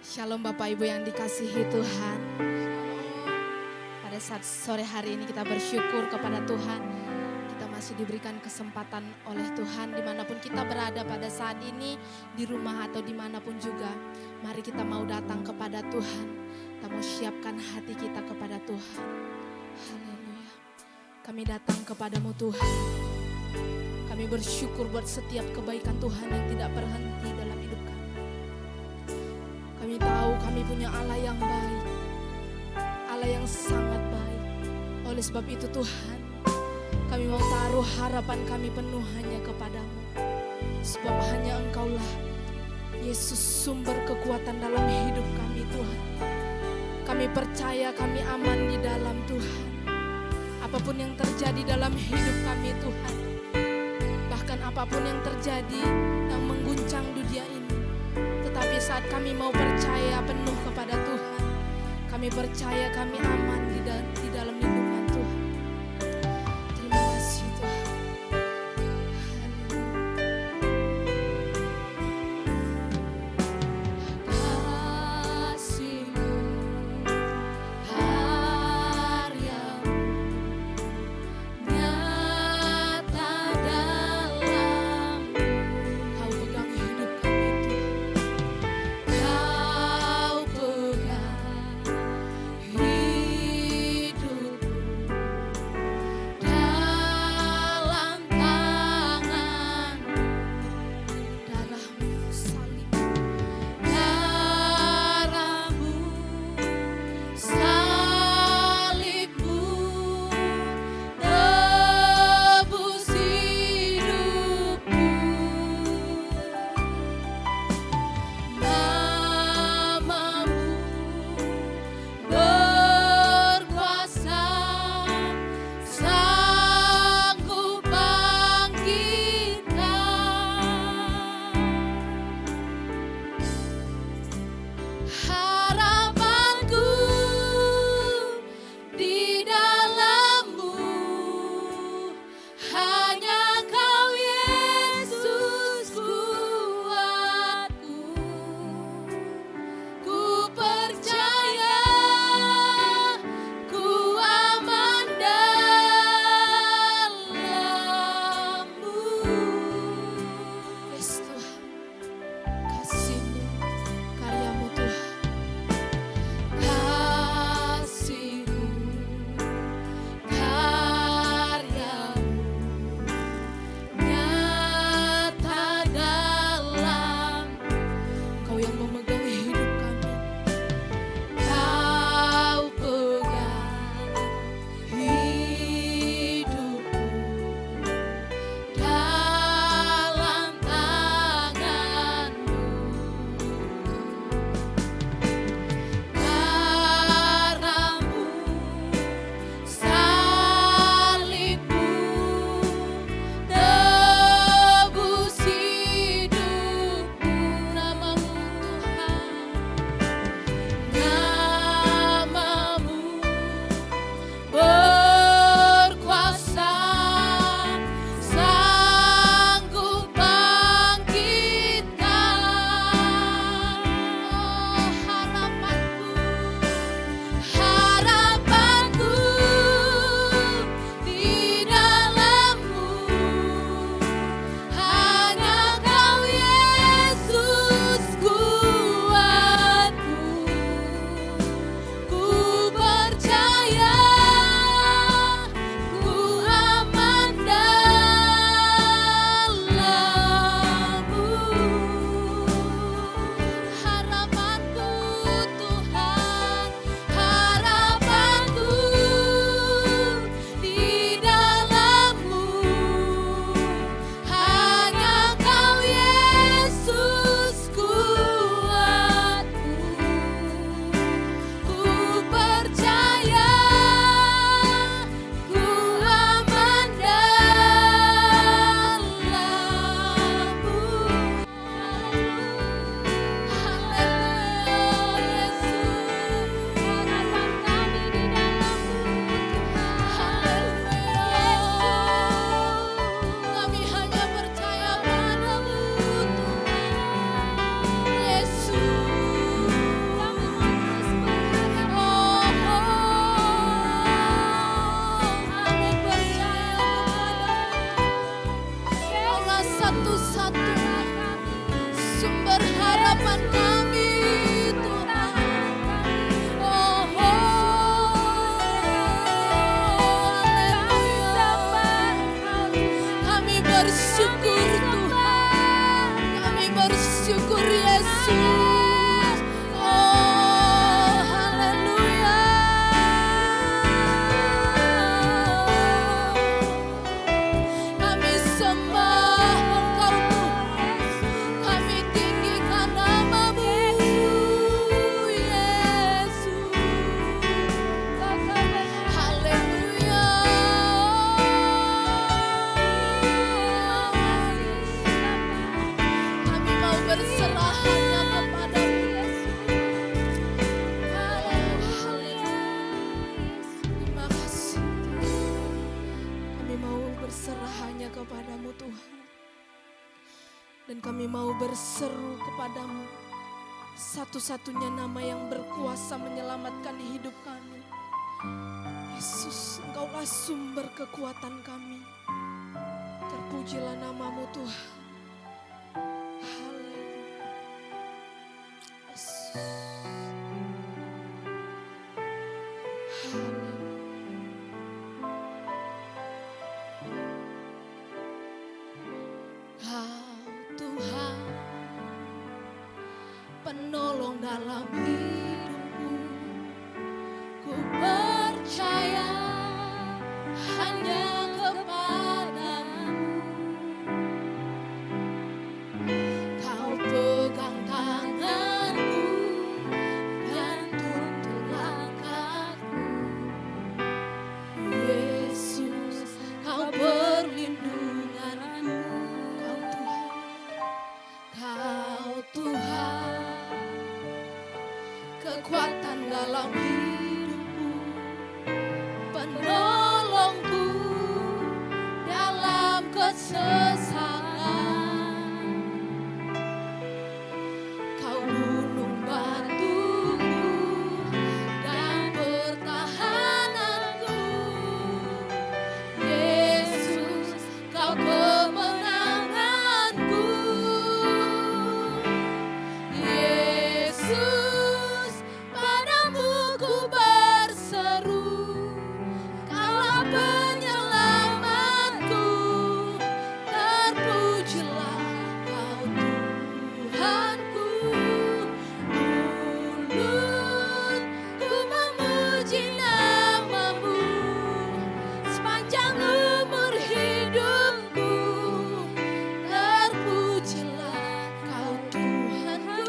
Shalom Bapak Ibu yang dikasihi Tuhan. Pada saat sore hari ini kita bersyukur kepada Tuhan. Kita masih diberikan kesempatan oleh Tuhan dimanapun kita berada pada saat ini. Di rumah atau dimanapun juga. Mari kita mau datang kepada Tuhan. Kita mau siapkan hati kita kepada Tuhan. Haleluya. Kami datang kepadamu Tuhan. Kami bersyukur buat setiap kebaikan Tuhan yang tidak berhenti dalam hidup kami. Kami tahu kami punya Allah yang baik, Allah yang sangat baik. Oleh sebab itu Tuhan, kami mau taruh harapan kami penuh hanya kepadamu. Sebab hanya Engkaulah, Yesus, sumber kekuatan dalam hidup kami Tuhan. Kami percaya kami aman di dalam Tuhan. Apapun yang terjadi dalam hidup kami Tuhan, bahkan apapun yang terjadi yang mengguncang dunia ini, tetapi saat kami mau percaya penuh kepada Tuhan, kami percaya kami aman di dalam lindungan Tuhan. Terima kasih Tuhan. Kasih-Mu, karya-Mu nyata dalam. Kau pegang hidup kami Tuhan. Kau pegang hidup Tuhan kami, Tuhan. Oh, kami bersyukur Tuhan, kami bersyukur Yesus. Oh, haleluya. Kami sembah Engkau Tuhan, kami tinggikan nama-Mu Yesus. Haleluya. Kami mau berserah hanya kepada-Mu Yesus. Haleluya. Terima kasih Tuhan. Kami mau berserah hanya kepada-Mu Tuhan. Dan kami mau berseru kepada-Mu, satu-satunya nama yang berkuasa menyelamatkan hidup kami. Yesus, Engkaulah sumber kekuatan kami. Terpujilah nama-Mu Tuhan. Haleluya. Yesus. Haleluya. Kau Tuhan, penolong dalam hidupku, ku percaya hanya kepadamu. Kau pegang tanganku dan tuntun langkahku. Yesus, Kau perlindunganku. Kau Tuhan, kekuatan dalam hidupku, penolongku dalam kesesakan. Kau gunung batuku dan pertahananku. Yesus, Kau kemenanganku. Yesus, padamu ku berseru, Kaulah penyelamatku. Terpujilah Kau Tuhanku. Mulut ku memuji nama-Mu sepanjang umur hidupku. Terpujilah Kau Tuhanku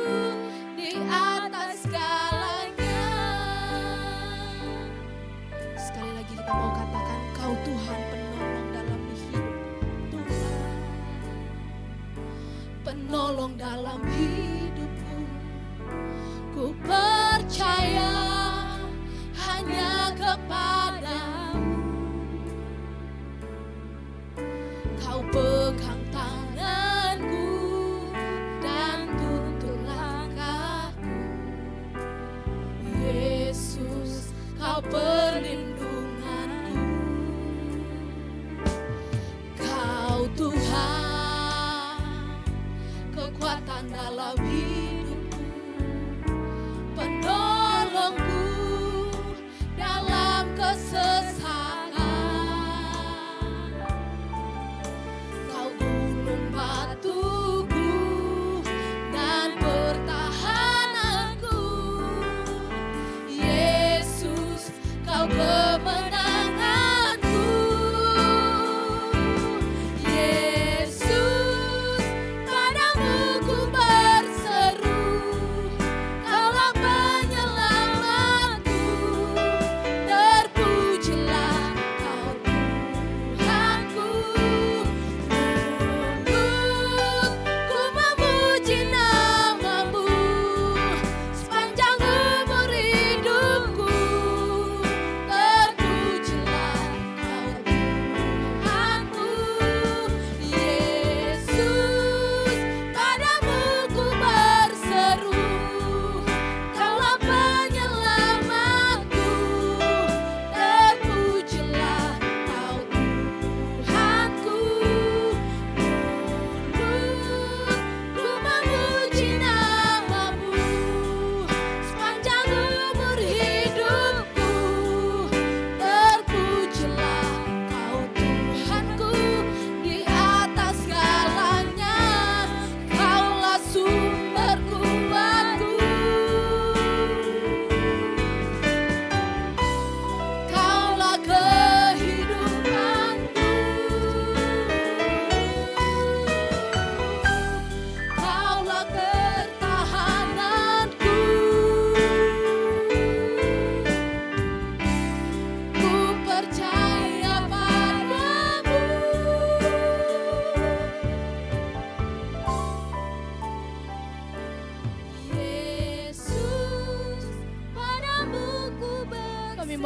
di atas segalanya. Sekali lagi kita mau katakan, Kau Tuhan penolong dalam hidup. Tuhan penolong dalam hidupku, ku percaya hanya kepadamu. Kau pegang tanganku dan tuntun langkahku. Yesus, Kau perlindunganku. Kau Tuhan, kekuatan dalam hidupku, penolongku dalam kesesakan. Kau gunung batuku dan pertahananku. Yesus, Kau kemenanganku. Yesus, padamu ku berseru,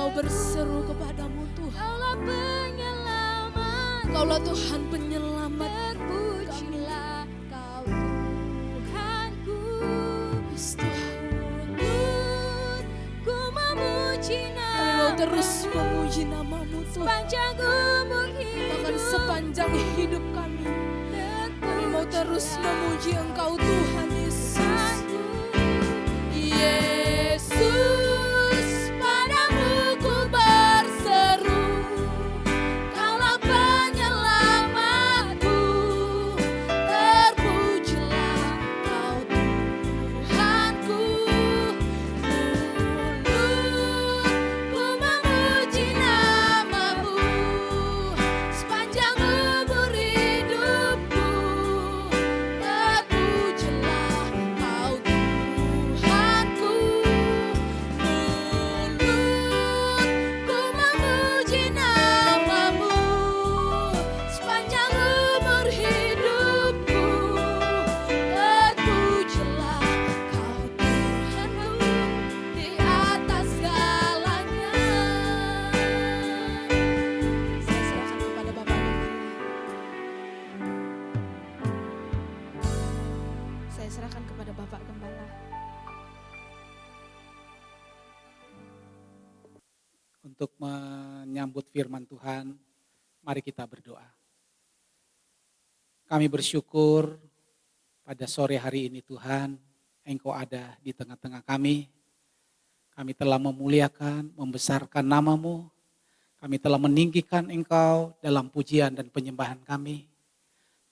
mau berseru kepadamu Tuhan. Kaulah Tuhan penyelamat. Terpujilah Kau Tuhanku. Yes, Tuhan. Ku memuji nama. Kami mau terus memuji nama-Mu Tuhan. Sepanjang umur hidup. Bahkan sepanjang hidup kami. Kami mau terus memuji Engkau Tuhan Yesus. Yesus, padamu ku berseru. Kaulah penyelamatku. Terpujilah Kau Tuhanku. Mulutku memuji nama-Mu. Sepanjang umur hidupku. Terpujilah Kau Tuhanku. Mulutku memuji nama-Mu. Sepanjang umur hidupku. Terpujilah Kau Tuhanku di atas segalanya. Saya serahkan kepada Bapak Gembala. Saya serahkan kepada Bapak Gembala. Untuk menyambut firman Tuhan, mari kita berdoa. Kami bersyukur pada sore hari ini Tuhan, Engkau ada di tengah-tengah kami. Kami telah memuliakan, membesarkan nama-Mu. Kami telah meninggikan Engkau dalam pujian dan penyembahan kami.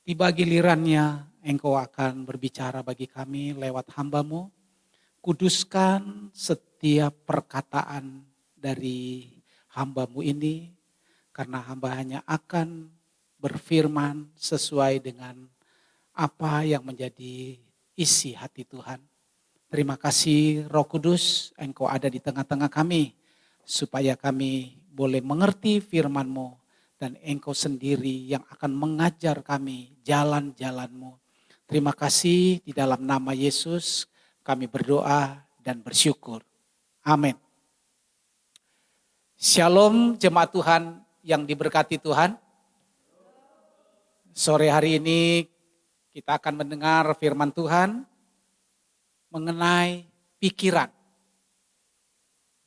Tiba gilirannya Engkau akan berbicara bagi kami lewat hamba-Mu. Kuduskan setiap perkataan dari hamba-Mu ini, karena hamba hanya akan berfirman sesuai dengan apa yang menjadi isi hati Tuhan. Terima kasih Roh Kudus, Engkau ada di tengah-tengah kami, supaya kami boleh mengerti firman-Mu, dan Engkau sendiri yang akan mengajar kami jalan-jalan-Mu. Terima kasih, di dalam nama Yesus kami berdoa dan bersyukur. Amin. Shalom jemaat Tuhan yang diberkati Tuhan. Sore hari ini kita akan mendengar firman Tuhan mengenai pikiran.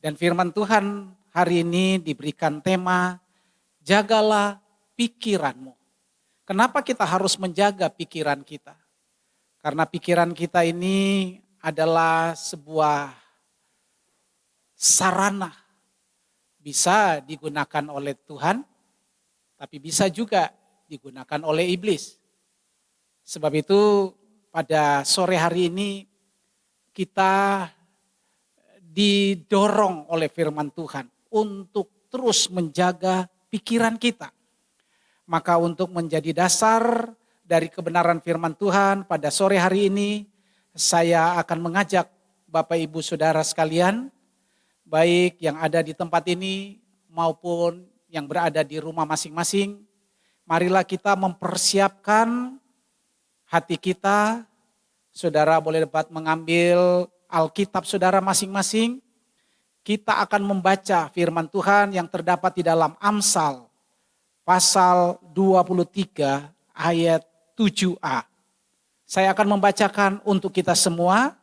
Dan firman Tuhan hari ini diberikan tema, jagalah pikiranmu. Kenapa kita harus menjaga pikiran kita? Karena pikiran kita ini adalah sebuah sarana. Bisa digunakan oleh Tuhan, tapi bisa juga digunakan oleh iblis. Sebab itu pada sore hari ini kita didorong oleh firman Tuhan untuk terus menjaga pikiran kita. Maka untuk menjadi dasar dari kebenaran firman Tuhan pada sore hari ini, saya akan mengajak Bapak Ibu Saudara sekalian, baik yang ada di tempat ini maupun yang berada di rumah masing-masing, marilah kita mempersiapkan hati kita. Saudara boleh dapat mengambil Alkitab saudara masing-masing. Kita akan membaca firman Tuhan yang terdapat di dalam Amsal pasal 23 ayat 7a. Saya akan membacakan untuk kita semua,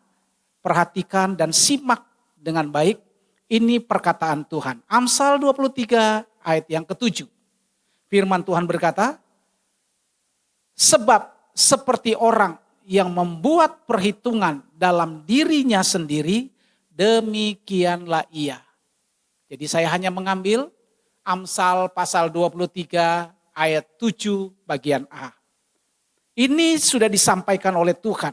perhatikan dan simak dengan baik. Ini perkataan Tuhan. Amsal 23 ayat yang ke-7. Firman Tuhan berkata, sebab seperti orang yang membuat perhitungan dalam dirinya sendiri, demikianlah ia. Jadi saya hanya mengambil Amsal pasal 23 ayat 7 bagian A. Ini sudah disampaikan oleh Tuhan.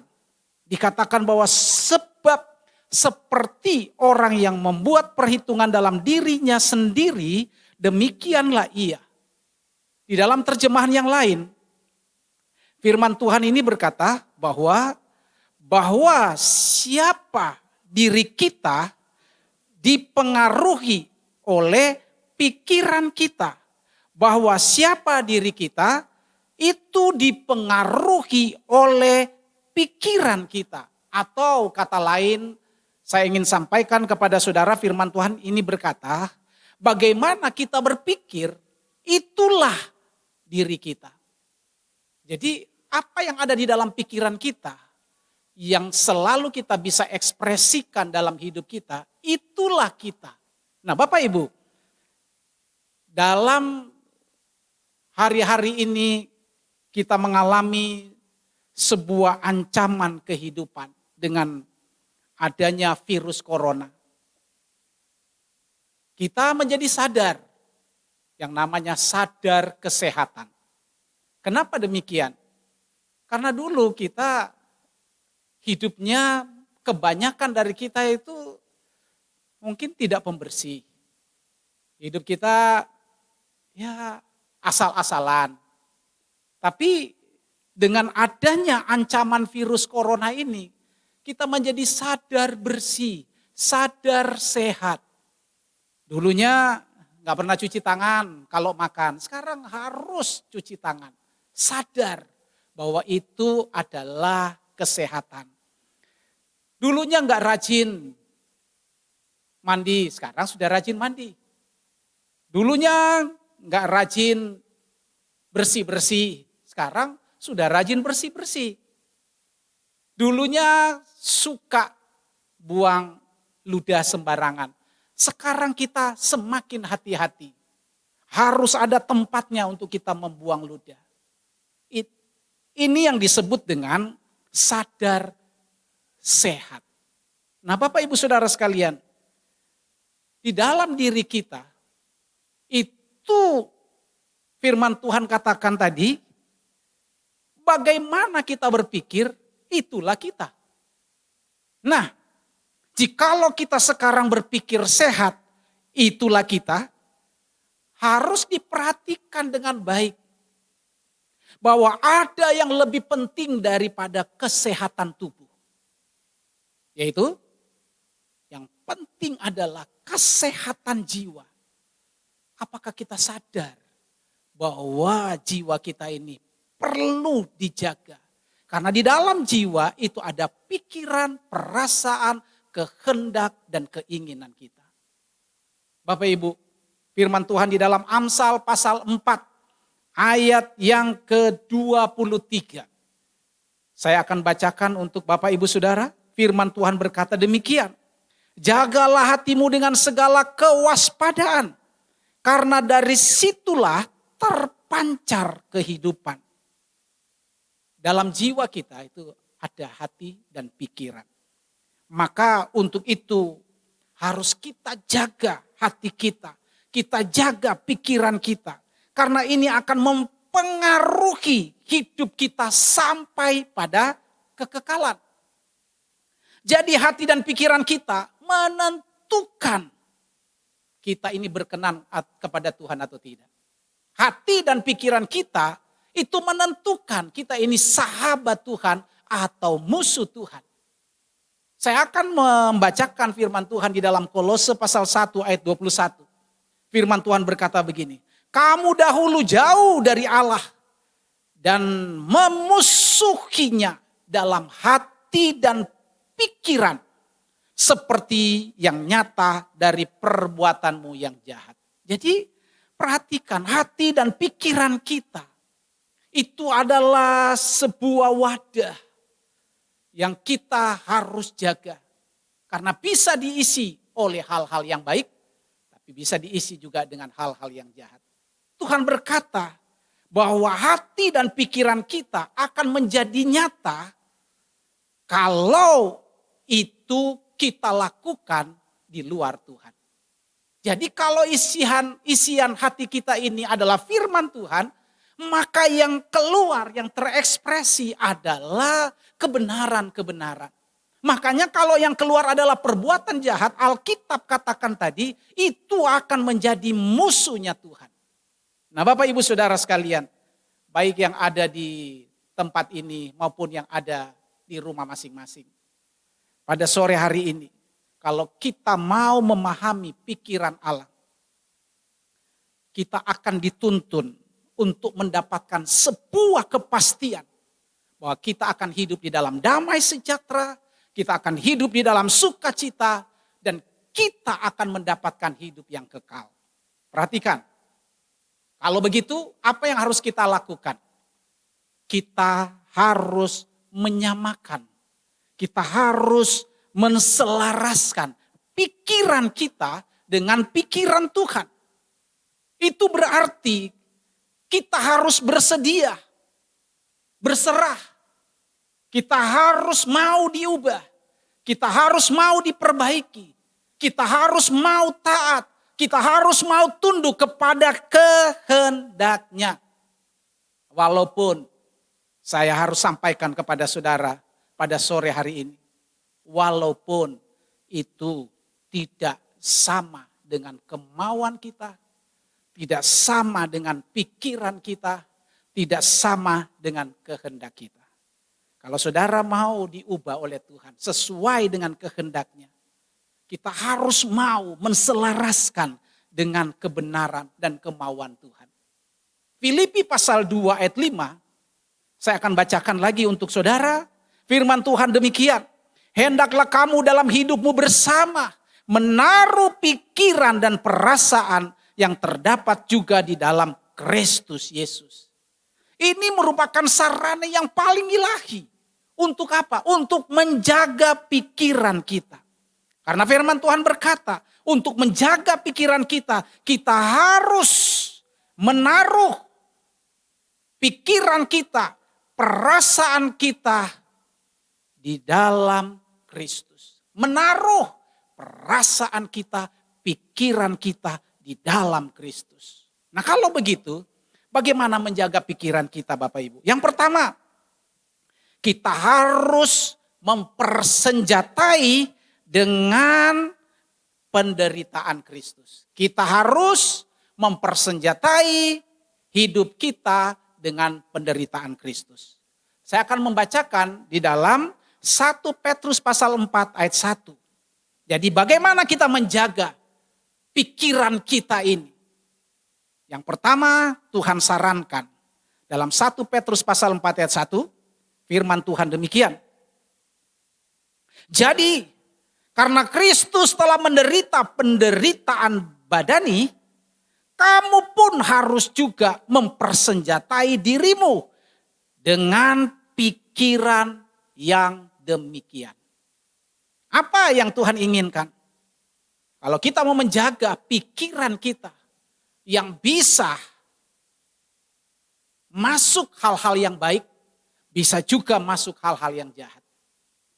Dikatakan bahwa sebab seperti orang yang membuat perhitungan dalam dirinya sendiri, demikianlah ia. Di dalam terjemahan yang lain, firman Tuhan ini berkata bahwa siapa diri kita dipengaruhi oleh pikiran kita. Bahwa siapa diri kita itu dipengaruhi oleh pikiran kita. Atau kata lain, saya ingin sampaikan kepada saudara firman Tuhan ini berkata Bagaimana kita berpikir, itulah diri kita. Jadi apa yang ada di dalam pikiran kita, yang selalu kita bisa ekspresikan dalam hidup kita, itulah kita. Nah Bapak Ibu, dalam hari-hari ini kita mengalami sebuah ancaman kehidupan dengan adanya virus corona. Kita menjadi sadar, yang namanya sadar kesehatan. Kenapa demikian? Karena dulu kita hidupnya, kebanyakan dari kita itu mungkin tidak pembersih. Hidup kita ya asal-asalan. Tapi dengan adanya ancaman virus corona ini, kita menjadi sadar bersih, sadar sehat. Dulunya nggak pernah cuci tangan kalau makan, sekarang harus cuci tangan. Sadar bahwa itu adalah kesehatan. Dulunya nggak rajin mandi, sekarang sudah rajin mandi. Dulunya nggak rajin bersih-bersih, sekarang sudah rajin bersih-bersih. Dulunya suka buang ludah sembarangan, sekarang kita semakin hati-hati. Harus ada tempatnya untuk kita membuang ludah. Ini yang disebut dengan sadar sehat. Nah Bapak Ibu Saudara sekalian, di dalam diri kita, itu firman Tuhan katakan tadi, bagaimana kita berpikir, itulah kita. Nah, jikalau kita sekarang berpikir sehat, itulah kita, harus diperhatikan dengan baik. Bahwa ada yang lebih penting daripada kesehatan tubuh. Yaitu, yang penting adalah kesehatan jiwa. Apakah kita sadar bahwa jiwa kita ini perlu dijaga? Karena di dalam jiwa itu ada pikiran, perasaan, kehendak, dan keinginan kita. Bapak Ibu, firman Tuhan di dalam Amsal pasal 4, ayat yang ke-23. Saya akan bacakan untuk Bapak Ibu Saudara, firman Tuhan berkata demikian. Jagalah hatimu dengan segala kewaspadaan, karena dari situlah terpancar kehidupan. Dalam jiwa kita itu ada hati dan pikiran. Maka untuk itu harus kita jaga hati kita jaga pikiran kita. Karena ini akan mempengaruhi hidup kita sampai pada kekekalan. Jadi hati dan pikiran kita menentukan kita ini berkenan kepada Tuhan atau tidak. Hati dan pikiran kita itu menentukan kita ini sahabat Tuhan atau musuh Tuhan. Saya akan membacakan firman Tuhan di dalam Kolose pasal 1 ayat 21. Firman Tuhan berkata begini. Kamu dahulu jauh dari Allah dan memusuhinya dalam hati dan pikiran seperti yang nyata dari perbuatanmu yang jahat. Jadi perhatikan hati dan pikiran kita itu adalah sebuah wadah yang kita harus jaga. Karena bisa diisi oleh hal-hal yang baik, tapi bisa diisi juga dengan hal-hal yang jahat. Tuhan berkata bahwa hati dan pikiran kita akan menjadi nyata kalau itu kita lakukan di luar Tuhan. Jadi kalau isian hati kita ini adalah firman Tuhan, maka yang keluar, yang terekspresi adalah kebenaran-kebenaran. Makanya kalau yang keluar adalah perbuatan jahat, Alkitab katakan tadi, itu akan menjadi musuhnya Tuhan. Nah Bapak Ibu Saudara sekalian, baik yang ada di tempat ini maupun yang ada di rumah masing-masing. Pada sore hari ini, kalau kita mau memahami pikiran Allah, kita akan dituntun untuk mendapatkan sebuah kepastian bahwa kita akan hidup di dalam damai sejahtera, kita akan hidup di dalam sukacita, dan kita akan mendapatkan hidup yang kekal. Perhatikan, kalau begitu apa yang harus kita lakukan? Kita harus menyamakan, kita harus menselaraskan pikiran kita dengan pikiran Tuhan. Itu berarti kita harus bersedia, berserah. Kita harus mau diubah. Kita harus mau diperbaiki. Kita harus mau taat. Kita harus mau tunduk kepada kehendaknya. Walaupun saya harus sampaikan kepada saudara pada sore hari ini. Walaupun itu tidak sama dengan kemauan kita. Tidak sama dengan pikiran kita, tidak sama dengan kehendak kita. Kalau saudara mau diubah oleh Tuhan sesuai dengan kehendaknya, kita harus mau menselaraskan dengan kebenaran dan kemauan Tuhan. Filipi pasal 2 ayat 5, saya akan bacakan lagi untuk saudara. Firman Tuhan demikian, hendaklah kamu dalam hidupmu bersama menaruh pikiran dan perasaan yang terdapat juga di dalam Kristus Yesus. Ini merupakan sarana yang paling ilahi. Untuk apa? Untuk menjaga pikiran kita. Karena firman Tuhan berkata, untuk menjaga pikiran kita, kita harus menaruh pikiran kita, perasaan kita di dalam Kristus. Menaruh perasaan kita, pikiran kita di dalam Kristus. Nah kalau begitu, bagaimana menjaga pikiran kita Bapak Ibu? Yang pertama, kita harus mempersenjatai dengan penderitaan Kristus. Kita harus mempersenjatai hidup kita dengan penderitaan Kristus. Saya akan membacakan di dalam 1 Petrus pasal 4 ayat 1. Jadi bagaimana kita menjaga pikiran kita ini? Yang pertama Tuhan sarankan dalam 1 Petrus pasal 4 ayat 1, firman Tuhan demikian. Jadi karena Kristus telah menderita penderitaan badani, kamu pun harus juga mempersenjatai dirimu dengan pikiran yang demikian. Apa yang Tuhan inginkan? Kalau kita mau menjaga pikiran kita yang bisa masuk hal-hal yang baik, bisa juga masuk hal-hal yang jahat.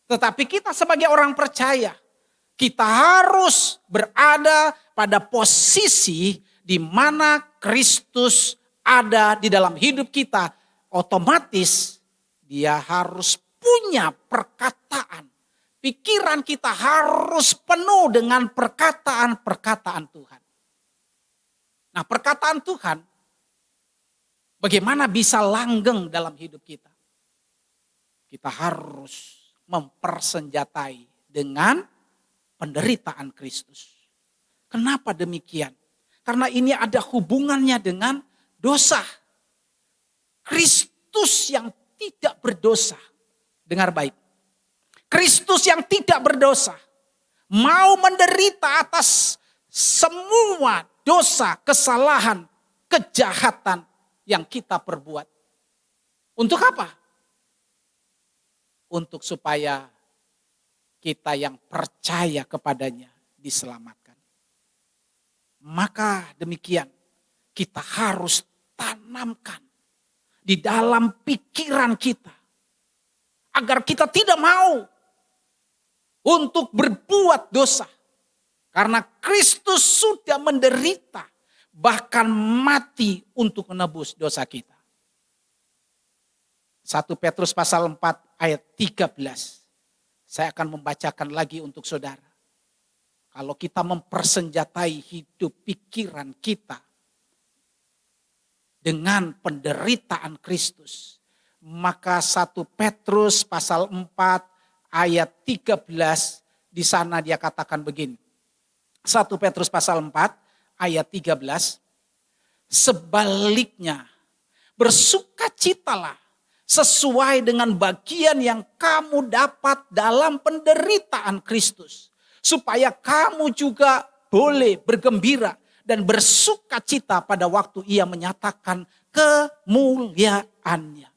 Tetapi kita sebagai orang percaya, kita harus berada pada posisi di mana Kristus ada di dalam hidup kita. Otomatis dia harus punya perkataan. Pikiran kita harus penuh dengan perkataan-perkataan Tuhan. Nah, perkataan Tuhan bagaimana bisa langgeng dalam hidup kita? Kita harus mempersenjatai dengan penderitaan Kristus. Kenapa demikian? Karena ini ada hubungannya dengan dosa. Kristus yang tidak berdosa. Dengar baik. Kristus yang tidak berdosa mau menderita atas semua dosa, kesalahan, kejahatan yang kita perbuat. Untuk apa? Untuk supaya kita yang percaya kepadanya diselamatkan. Maka demikian kita harus tanamkan di dalam pikiran kita agar kita tidak mau untuk berbuat dosa. Karena Kristus sudah menderita, bahkan mati untuk menebus dosa kita. 1 Petrus pasal 4 ayat 13. Saya akan membacakan lagi untuk saudara. Kalau kita mempersenjatai hidup pikiran kita dengan penderitaan Kristus, maka 1 Petrus pasal 4 ayat 13 di sana dia katakan begini. 1 Petrus pasal 4 ayat 13. Sebaliknya bersukacitalah sesuai dengan bagian yang kamu dapat dalam penderitaan Kristus. Supaya kamu juga boleh bergembira dan bersukacita pada waktu ia menyatakan kemuliaannya.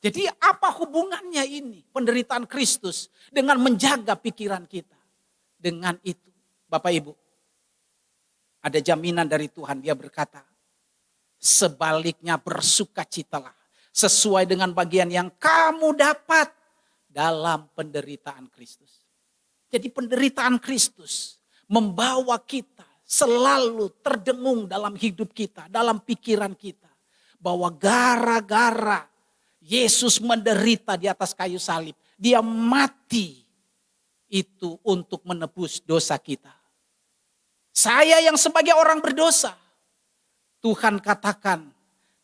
Jadi apa hubungannya ini penderitaan Kristus dengan menjaga pikiran kita? Dengan itu Bapak Ibu, ada jaminan dari Tuhan. Dia berkata, sebaliknya bersukacitalah sesuai dengan bagian yang kamu dapat dalam penderitaan Kristus. Jadi penderitaan Kristus membawa kita selalu terdengung dalam hidup kita, dalam pikiran kita. Bahwa gara-gara Yesus menderita di atas kayu salib, dia mati itu untuk menebus dosa kita. Saya yang sebagai orang berdosa, Tuhan katakan,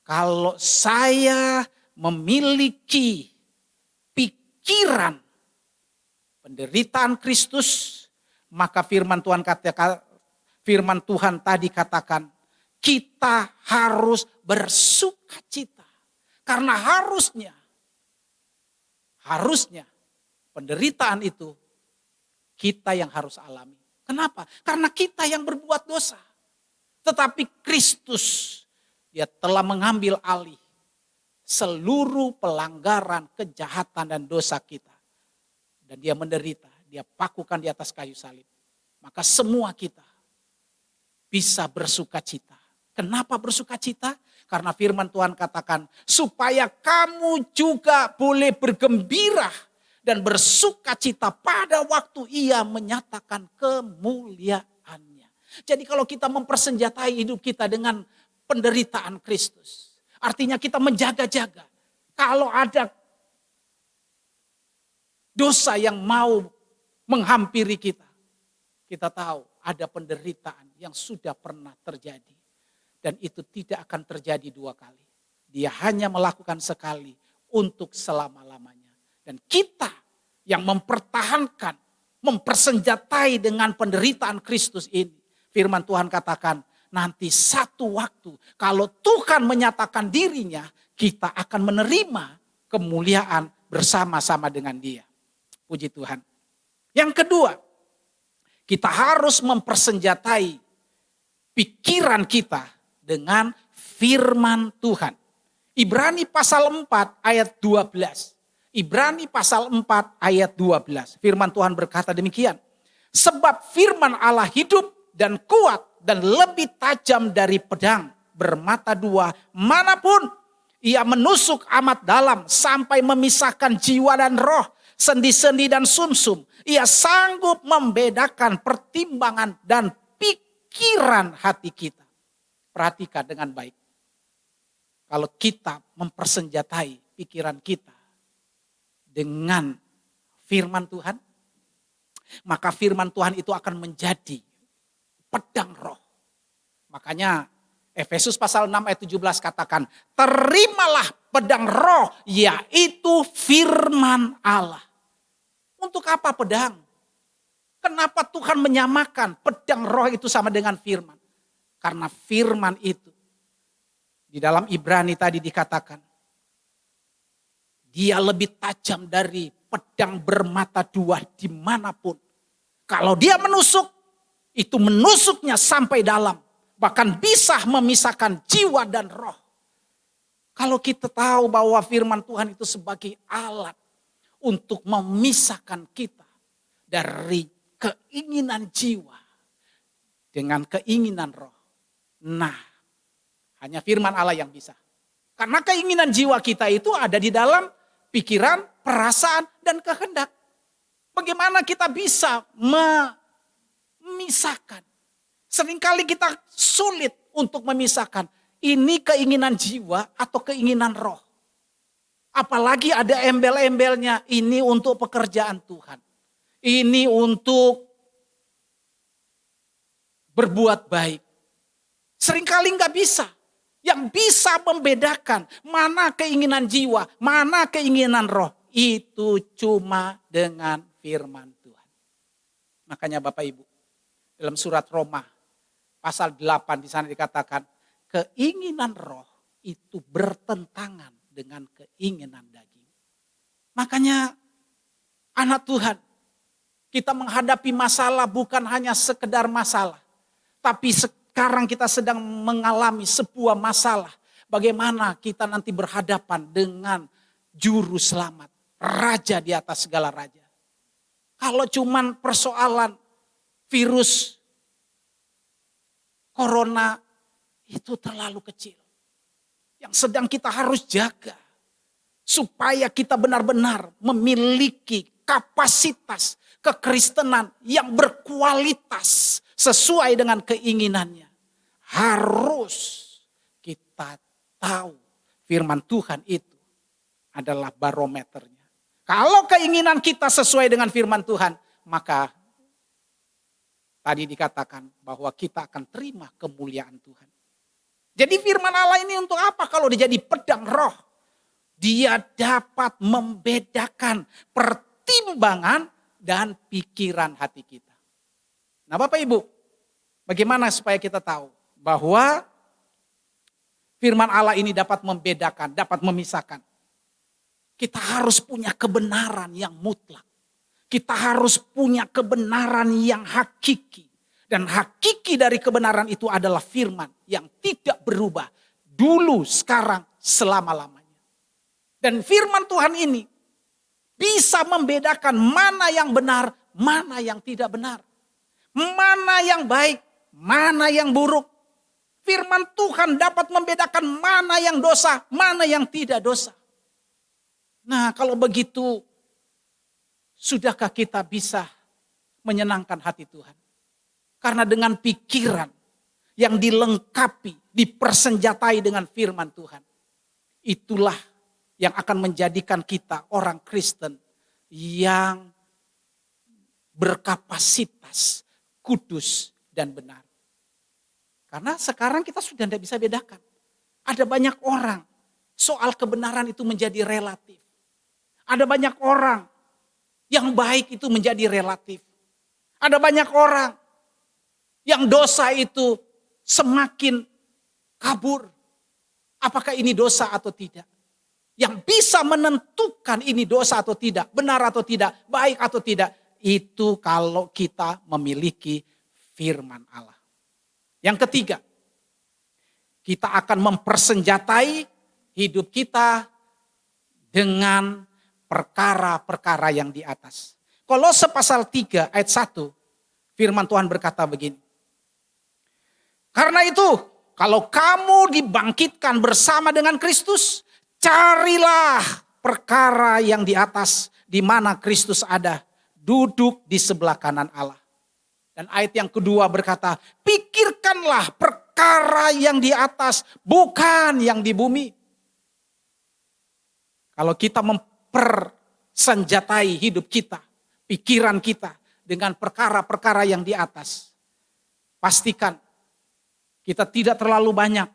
kalau saya memiliki pikiran penderitaan Kristus, maka firman Tuhan tadi katakan, kita harus bersukacita. Karena harusnya penderitaan itu kita yang harus alami. Kenapa? Karena kita yang berbuat dosa. Tetapi Kristus, dia telah mengambil alih seluruh pelanggaran, kejahatan dan dosa kita. Dan dia menderita, dia pakukan di atas kayu salib. Maka semua kita bisa bersukacita. Kenapa bersukacita? Karena firman Tuhan katakan, supaya kamu juga boleh bergembira dan bersukacita pada waktu ia menyatakan kemuliaannya. Jadi kalau kita mempersenjatai hidup kita dengan penderitaan Kristus, artinya kita menjaga-jaga. Kalau ada dosa yang mau menghampiri kita, kita tahu ada penderitaan yang sudah pernah terjadi. Dan itu tidak akan terjadi dua kali. Dia hanya melakukan sekali untuk selama-lamanya. Dan kita yang mempertahankan, mempersenjatai dengan penderitaan Kristus ini. Firman Tuhan katakan, nanti satu waktu kalau Tuhan menyatakan dirinya, kita akan menerima kemuliaan bersama-sama dengan dia. Puji Tuhan. Yang kedua, kita harus mempersenjatai pikiran kita dengan firman Tuhan. Ibrani pasal 4 ayat 12. Ibrani pasal 4 ayat 12. Firman Tuhan berkata demikian. Sebab firman Allah hidup dan kuat dan lebih tajam dari pedang bermata dua manapun. Ia menusuk amat dalam sampai memisahkan jiwa dan roh, sendi-sendi dan sumsum. Ia sanggup membedakan pertimbangan dan pikiran hati kita. Perhatikan dengan baik. Kalau kita mempersenjatai pikiran kita dengan firman Tuhan, maka firman Tuhan itu akan menjadi pedang roh. Makanya Efesus pasal 6 ayat 17 katakan, terimalah pedang roh, yaitu firman Allah. Untuk apa pedang? Kenapa Tuhan menyamakan pedang roh itu sama dengan firman? Karena firman itu di dalam Ibrani tadi dikatakan, dia lebih tajam dari pedang bermata dua dimanapun. Kalau dia menusuk, itu menusuknya sampai dalam. Bahkan bisa memisahkan jiwa dan roh. Kalau kita tahu bahwa firman Tuhan itu sebagai alat untuk memisahkan kita dari keinginan jiwa dengan keinginan roh. Nah, hanya firman Allah yang bisa. Karena keinginan jiwa kita itu ada di dalam pikiran, perasaan, dan kehendak. Bagaimana kita bisa memisahkan? Seringkali kita sulit untuk memisahkan. Ini keinginan jiwa atau keinginan roh. Apalagi ada embel-embelnya, ini untuk pekerjaan Tuhan. Ini untuk berbuat baik. Seringkali nggak bisa. Yang bisa membedakan mana keinginan jiwa, mana keinginan roh. Itu cuma dengan firman Tuhan. Makanya Bapak Ibu, dalam surat Roma pasal 8 di sana dikatakan, keinginan roh itu bertentangan dengan keinginan daging. Makanya anak Tuhan, kita menghadapi masalah bukan hanya sekedar masalah. Tapi sekarang kita sedang mengalami sebuah masalah. Bagaimana kita nanti berhadapan dengan juru selamat, raja di atas segala raja. Kalau cuman persoalan virus corona itu terlalu kecil. Yang sedang kita harus jaga supaya kita benar-benar memiliki kapasitas kekristenan yang berkualitas sesuai dengan keinginannya. Harus kita tahu firman Tuhan itu adalah barometernya. Kalau keinginan kita sesuai dengan firman Tuhan, maka tadi dikatakan bahwa kita akan terima kemuliaan Tuhan. Jadi firman Allah ini untuk apa? Kalau dia jadi pedang roh, dia dapat membedakan pertimbangan dan pikiran hati kita. Nah Bapak Ibu, bagaimana supaya kita tahu bahwa firman Allah ini dapat membedakan, dapat memisahkan. Kita harus punya kebenaran yang mutlak. Kita harus punya kebenaran yang hakiki. Dan hakiki dari kebenaran itu adalah firman yang tidak berubah. Dulu, sekarang, selama-lamanya. Dan firman Tuhan ini bisa membedakan mana yang benar, mana yang tidak benar. Mana yang baik, mana yang buruk. Firman Tuhan dapat membedakan mana yang dosa, mana yang tidak dosa. Nah kalau begitu, sudahkah kita bisa menyenangkan hati Tuhan? Karena dengan pikiran yang dilengkapi, dipersenjatai dengan firman Tuhan. Itulah yang akan menjadikan kita orang Kristen yang berkapasitas, kudus dan benar. Karena sekarang kita sudah tidak bisa bedakan. Ada banyak orang soal kebenaran itu menjadi relatif. Ada banyak orang yang baik itu menjadi relatif. Ada banyak orang yang dosa itu semakin kabur. Apakah ini dosa atau tidak? Yang bisa menentukan ini dosa atau tidak, benar atau tidak, baik atau tidak. Itu kalau kita memiliki firman Allah. Yang ketiga, kita akan mempersenjatai hidup kita dengan perkara-perkara yang di atas. Kolose pasal 3 ayat 1, firman Tuhan berkata begini. Karena itu, kalau kamu dibangkitkan bersama dengan Kristus, carilah perkara yang di atas, di mana Kristus ada, duduk di sebelah kanan Allah. Dan ayat yang kedua berkata, pikirkanlah perkara yang di atas, bukan yang di bumi. Kalau kita mempersenjatai hidup kita, pikiran kita dengan perkara-perkara yang di atas, pastikan kita tidak terlalu banyak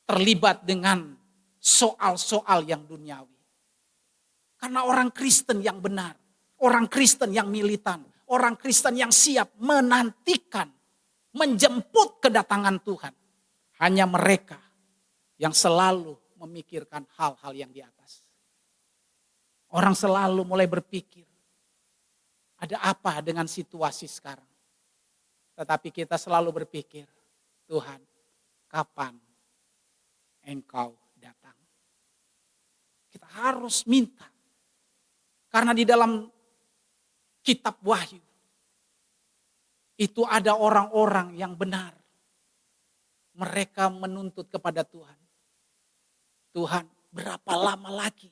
terlibat dengan soal-soal yang duniawi. Karena orang Kristen yang benar, orang Kristen yang militan, orang Kristen yang siap menantikan, menjemput kedatangan Tuhan. Hanya mereka yang selalu memikirkan hal-hal yang di atas. Orang selalu mulai berpikir, ada apa dengan situasi sekarang? Tetapi kita selalu berpikir, Tuhan, kapan Engkau datang? Kita harus minta. Karena di dalam kitab Wahyu, itu ada orang-orang yang benar. Mereka menuntut kepada Tuhan. Tuhan, berapa lama lagi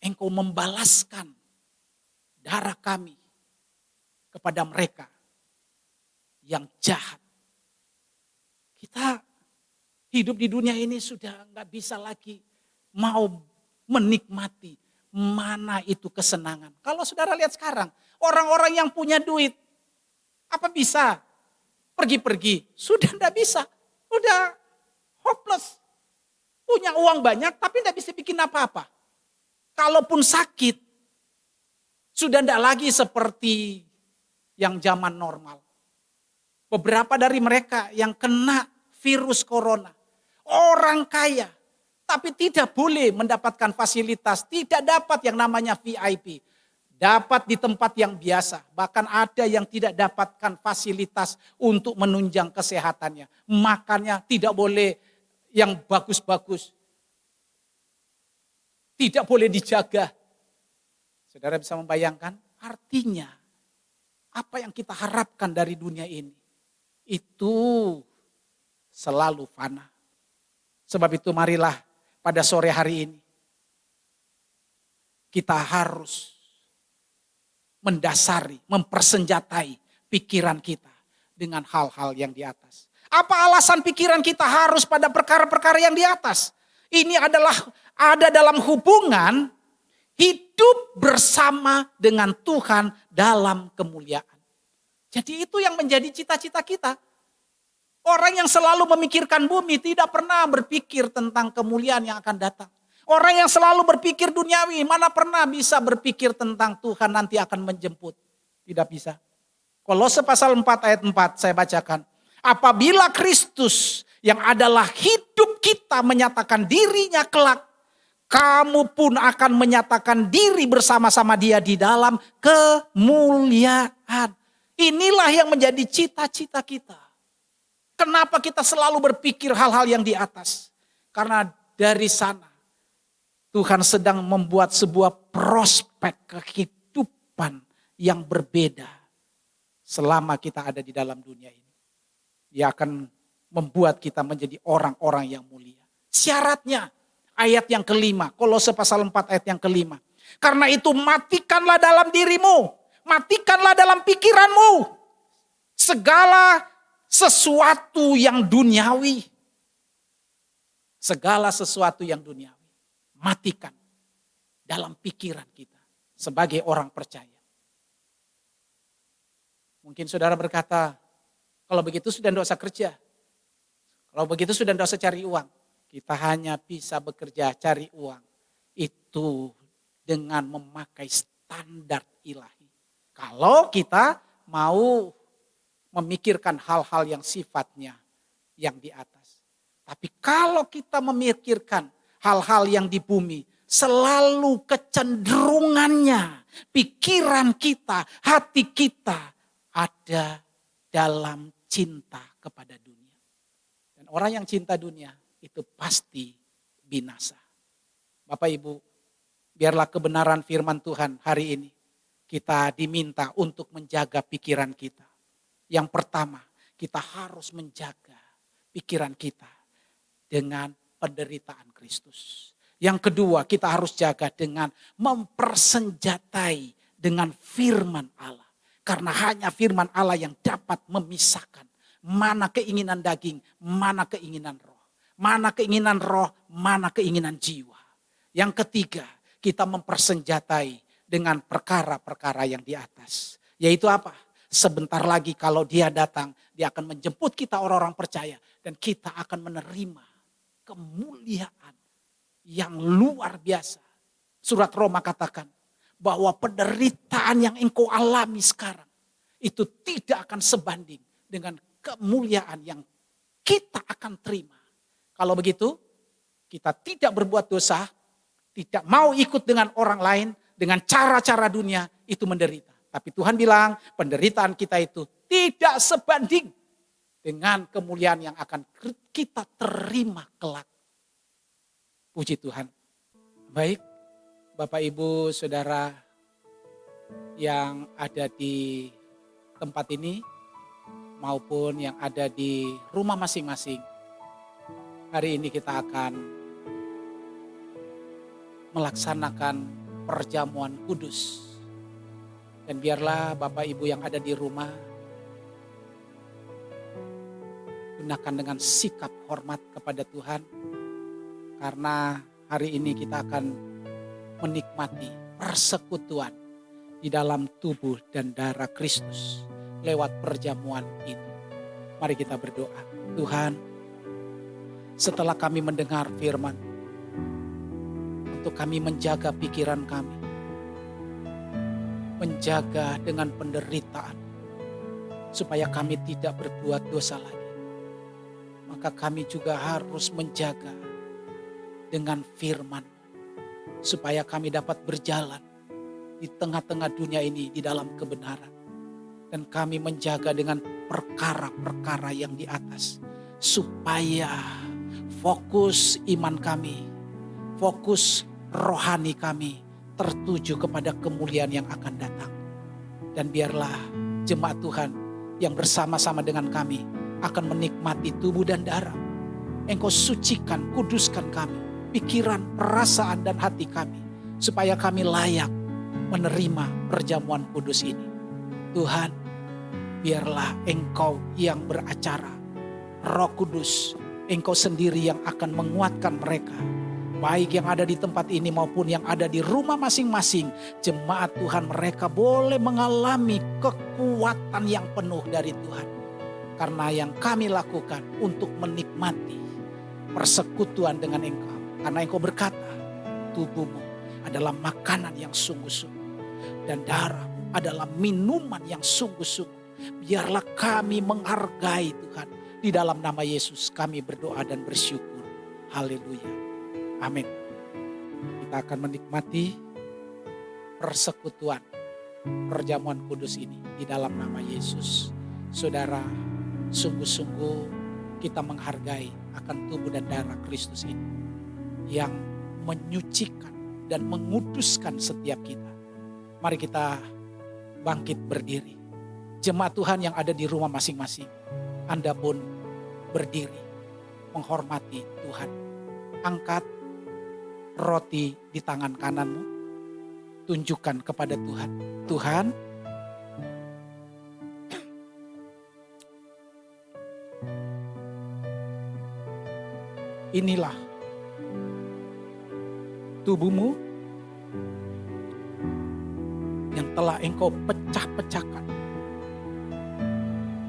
Engkau membalaskan darah kami kepada mereka yang jahat. Kita hidup di dunia ini sudah nggak bisa lagi mau menikmati mana itu kesenangan. Kalau saudara lihat sekarang, orang-orang yang punya duit, apa bisa pergi-pergi? Sudah nggak bisa, udah hopeless. Punya uang banyak tapi nggak bisa bikin apa-apa. Kalaupun sakit, sudah nggak lagi seperti yang zaman normal. Beberapa dari mereka yang kena virus corona, orang kaya, tapi tidak boleh mendapatkan fasilitas, tidak dapat yang namanya VIP. dapat di tempat yang biasa. Bahkan ada yang tidak dapatkan fasilitas untuk menunjang kesehatannya. Makannya tidak boleh yang bagus-bagus. Tidak boleh dijaga. Saudara bisa membayangkan? Artinya apa yang kita harapkan dari dunia ini itu selalu fana. Sebab itu marilah pada sore hari ini kita harus mendasari, mempersenjatai pikiran kita dengan hal-hal yang di atas. Apa alasan pikiran kita harus pada perkara-perkara yang di atas? Ini adalah ada dalam hubungan hidup bersama dengan Tuhan dalam kemuliaan. Jadi itu yang menjadi cita-cita kita. Orang yang selalu memikirkan bumi tidak pernah berpikir tentang kemuliaan yang akan datang. Orang yang selalu berpikir duniawi, mana pernah bisa berpikir tentang Tuhan nanti akan menjemput. Tidak bisa. Kolose pasal 4 ayat 4 saya bacakan. Apabila Kristus yang adalah hidup kita menyatakan dirinya kelak, kamu pun akan menyatakan diri bersama-sama dia di dalam kemuliaan. Inilah yang menjadi cita-cita kita. Kenapa kita selalu berpikir hal-hal yang di atas? Karena dari sana Tuhan sedang membuat sebuah prospek kehidupan yang berbeda selama kita ada di dalam dunia ini. Dia akan membuat kita menjadi orang-orang yang mulia. Syaratnya ayat yang kelima, Kolose pasal 4 ayat yang kelima. Karena itu matikanlah dalam dirimu, matikanlah dalam pikiranmu segala sesuatu yang duniawi. Segala sesuatu yang duniawi. Matikan dalam pikiran kita sebagai orang percaya. Mungkin saudara berkata, kalau begitu sudah tidak usah kerja. Kalau begitu sudah tidak usah cari uang. Kita hanya bisa bekerja cari uang. Itu dengan memakai standar ilahi. Kalau kita mau memikirkan hal-hal yang sifatnya yang di atas. Tapi kalau kita memikirkan hal-hal yang di bumi, selalu kecenderungannya, pikiran kita, hati kita ada dalam cinta kepada dunia. Dan orang yang cinta dunia itu pasti binasa. Bapak Ibu, biarlah kebenaran firman Tuhan hari ini kita diminta untuk menjaga pikiran kita. Yang pertama, kita harus menjaga pikiran kita dengan penderitaan Kristus. Yang kedua, kita harus jaga dengan mempersenjatai dengan firman Allah. Karena hanya firman Allah yang dapat memisahkan mana keinginan daging, mana keinginan roh. Mana keinginan roh, mana keinginan jiwa. Yang ketiga, kita mempersenjatai dengan perkara-perkara yang di atas. Yaitu apa? Sebentar lagi kalau dia datang, dia akan menjemput kita orang-orang percaya. Dan kita akan menerima kemuliaan yang luar biasa. Surat Roma katakan bahwa penderitaan yang engkau alami sekarang itu tidak akan sebanding dengan kemuliaan yang kita akan terima. Kalau begitu, kita tidak berbuat dosa, tidak mau ikut dengan orang lain, dengan cara-cara dunia, itu menderita. Tapi Tuhan bilang penderitaan kita itu tidak sebanding dengan kemuliaan yang akan kita terima kelak. Puji Tuhan. Baik, Bapak Ibu Saudara yang ada di tempat ini maupun yang ada di rumah masing-masing. Hari ini kita akan melaksanakan perjamuan kudus. Dan biarlah Bapak Ibu yang ada di rumah gunakan dengan sikap hormat kepada Tuhan. Karena hari ini kita akan menikmati persekutuan di dalam tubuh dan darah Kristus lewat perjamuan itu. Mari kita berdoa. Tuhan, setelah kami mendengar firman, untuk kami menjaga pikiran kami, menjaga dengan penderitaan, supaya kami tidak berbuat dosa lagi. Maka kami juga harus menjaga dengan firman, supaya kami dapat berjalan di tengah-tengah dunia ini di dalam kebenaran. Dan kami menjaga dengan perkara-perkara yang di atas. Supaya fokus iman kami, fokus rohani kami tertuju kepada kemuliaan yang akan datang. Dan biarlah jemaat Tuhan yang bersama-sama dengan kami akan menikmati tubuh dan darah. Engkau sucikan, kuduskan kami, pikiran, perasaan dan hati kami. Supaya kami layak menerima perjamuan kudus ini. Tuhan, biarlah Engkau yang beracara. Roh Kudus, Engkau sendiri yang akan menguatkan mereka. Baik yang ada di tempat ini maupun yang ada di rumah masing-masing. Jemaat Tuhan, mereka boleh mengalami kekuatan yang penuh dari Tuhan. Karena yang kami lakukan untuk menikmati persekutuan dengan Engkau. Karena Engkau berkata, tubuhmu adalah makanan yang sungguh-sungguh. Dan darah adalah minuman yang sungguh-sungguh. Biarlah kami menghargai Tuhan. Di dalam nama Yesus kami berdoa dan bersyukur. Haleluya. Amin. Kita akan menikmati persekutuan perjamuan kudus ini di dalam nama Yesus. Saudara, sungguh-sungguh kita menghargai akan tubuh dan darah Kristus ini yang menyucikan dan menguduskan setiap kita. Mari kita bangkit berdiri. Jemaat Tuhan yang ada di rumah masing-masing, Anda pun berdiri menghormati Tuhan. Angkat roti di tangan kananmu, tunjukkan kepada Tuhan. Tuhan, inilah tubuhmu yang telah Engkau pecah-pecahkan.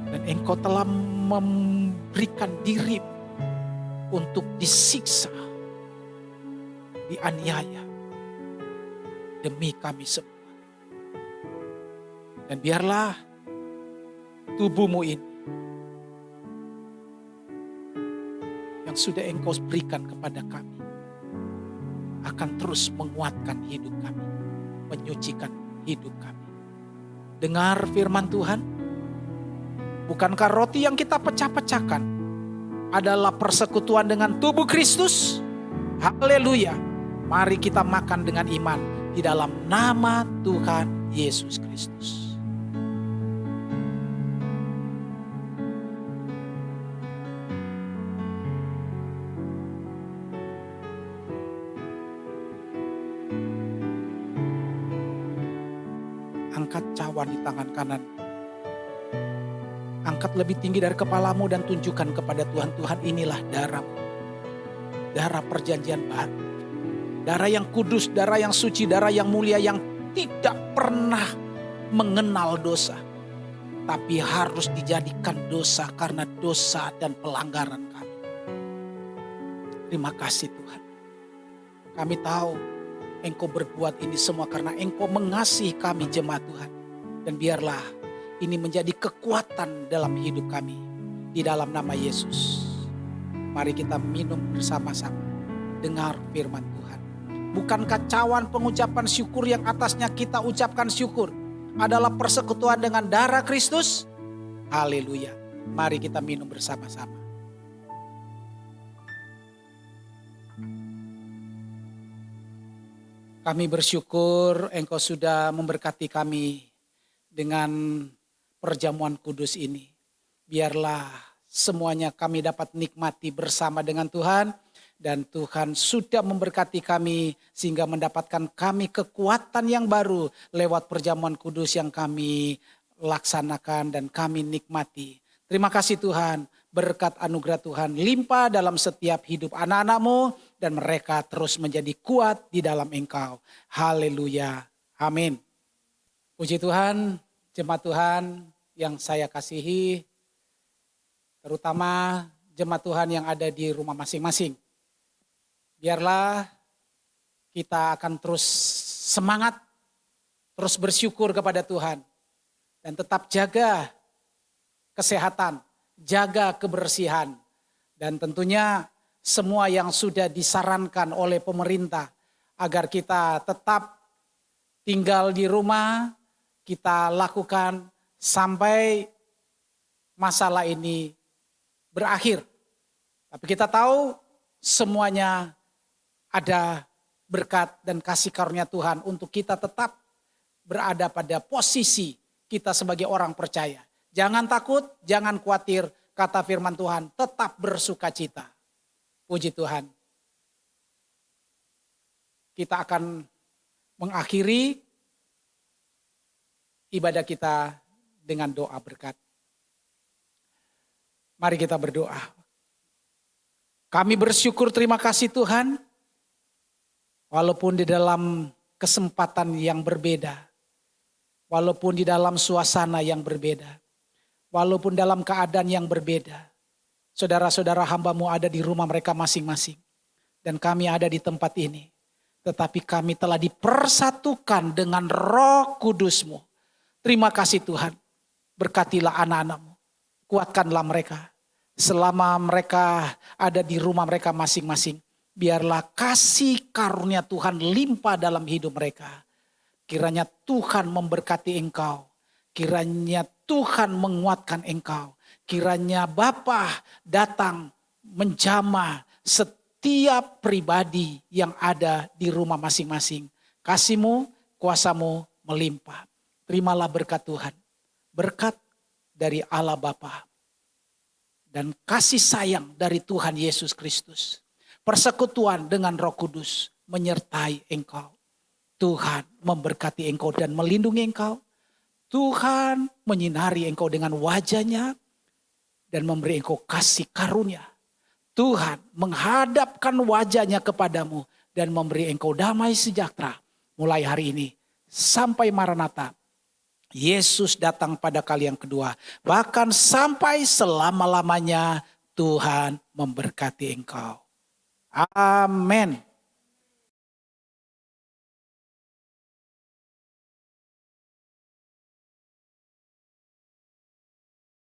Dan Engkau telah memberikan diri untuk disiksa, dianiaya demi kami semua. Dan biarlah tubuhmu ini yang sudah Engkau berikan kepada kami akan terus menguatkan hidup kami, menyucikan hidup kami. Dengar firman Tuhan, bukankah roti yang kita pecah-pecahkan adalah persekutuan dengan tubuh Kristus? Haleluya. Mari kita makan dengan iman di dalam nama Tuhan Yesus Kristus. Angkat cawan di tangan kanan. Angkat lebih tinggi dari kepalamu dan tunjukkan kepada Tuhan. Tuhan, inilah darahmu. Darah perjanjian baru. Darah yang kudus, darah yang suci, darah yang mulia, yang tidak pernah mengenal dosa. Tapi harus dijadikan dosa karena dosa dan pelanggaran kami. Terima kasih Tuhan. Kami tahu Engkau berbuat ini semua karena Engkau mengasihi kami jemaat Tuhan. Dan biarlah ini menjadi kekuatan dalam hidup kami. Di dalam nama Yesus. Mari kita minum bersama-sama. Dengar firman Tuhan. Bukankah cawan pengucapan syukur yang atasnya kita ucapkan syukur adalah persekutuan dengan darah Kristus? Haleluya. Mari kita minum bersama-sama. Kami bersyukur Engkau sudah memberkati kami dengan perjamuan kudus ini. Biarlah semuanya kami dapat nikmati bersama dengan Tuhan. Dan Tuhan sudah memberkati kami sehingga mendapatkan kami kekuatan yang baru lewat perjamuan kudus yang kami laksanakan dan kami nikmati. Terima kasih Tuhan, berkat anugerah Tuhan limpah dalam setiap hidup anak-anak-Mu dan mereka terus menjadi kuat di dalam Engkau. Haleluya. Amin. Puji Tuhan, jemaat Tuhan yang saya kasihi, terutama jemaat Tuhan yang ada di rumah masing-masing. Biarlah kita akan terus semangat, terus bersyukur kepada Tuhan. Dan tetap jaga kesehatan, jaga kebersihan. Dan tentunya semua yang sudah disarankan oleh pemerintah agar kita tetap tinggal di rumah, kita lakukan sampai masalah ini berakhir. Tapi kita tahu semuanya ada berkat dan kasih karunia Tuhan untuk kita tetap berada pada posisi kita sebagai orang percaya. Jangan takut, jangan khawatir, kata firman Tuhan, tetap bersukacita. Puji Tuhan. Kita akan mengakhiri ibadah kita dengan doa berkat. Mari kita berdoa. Kami bersyukur, terima kasih Tuhan. Walaupun di dalam kesempatan yang berbeda. Walaupun di dalam suasana yang berbeda. Walaupun dalam keadaan yang berbeda. Saudara-saudara hamba-Mu ada di rumah mereka masing-masing. Dan kami ada di tempat ini. Tetapi kami telah dipersatukan dengan Roh Kudus-Mu. Terima kasih Tuhan. Berkatilah anak-anak-Mu. Kuatkanlah mereka. Selama mereka ada di rumah mereka masing-masing. Biarlah kasih karunia Tuhan limpah dalam hidup mereka. Kiranya Tuhan memberkati engkau. Kiranya Tuhan menguatkan engkau. Kiranya Bapa datang menjamah setiap pribadi yang ada di rumah masing-masing. Kasih-Mu, kuasa-Mu melimpah. Terimalah berkat Tuhan. Berkat dari Allah Bapa. Dan kasih sayang dari Tuhan Yesus Kristus. Persekutuan dengan Roh Kudus menyertai engkau. Tuhan memberkati engkau dan melindungi engkau. Tuhan menyinari engkau dengan wajahnya dan memberi engkau kasih karunia. Tuhan menghadapkan wajahnya kepadamu dan memberi engkau damai sejahtera. Mulai hari ini sampai Maranatha. Yesus datang pada kali yang kedua. Bahkan sampai selama-lamanya Tuhan memberkati engkau. Amin.